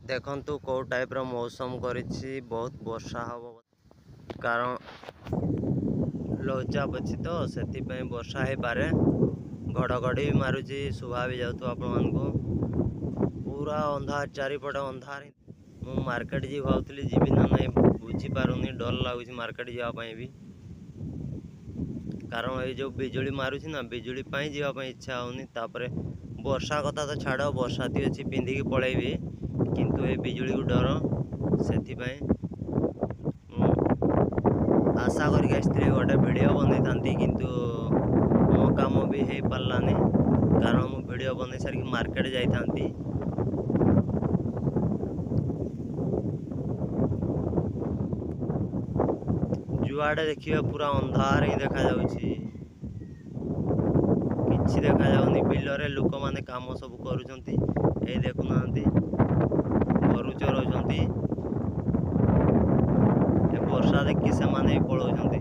देखंतु को टाइप रो मौसम करिछि बहुत वर्षा हबो कारण लघुचाप अछि तो सेति पय वर्षा हे पारे घड़घड़ी मारुछि सुभा भी जाउतो आपण मानको पूरा अंधार चारिपट अंधार मु मार्केट जी भावतली जीवी ना नहीं बुझी पारुनी डर लागुछि मार्केट जीवा पय भी कारण ए जो बिजुली मारुछि ना बिजुली पय जीवा पय इच्छा होनी तापरे वर्षा कथा तो छाड़ वर्षा ती अछि पिंधी के पळेबी किंतु ए बिजुली को डर सेति पय आशा करके स्त्री गोटे वीडियो बनै थांती किंतु मो काम भी हे पारलानी कारण मु वीडियो बनै सारी मार्केट जाई थांती जुआड़े देखिए पूरा अंधार ही देखा जाउछि किछि देखा जाउनी बिलरे लोक माने काम सब करूछंती ए देखु नांती गरु चरौछंती ए वर्षा देखि से माने पळौछंती।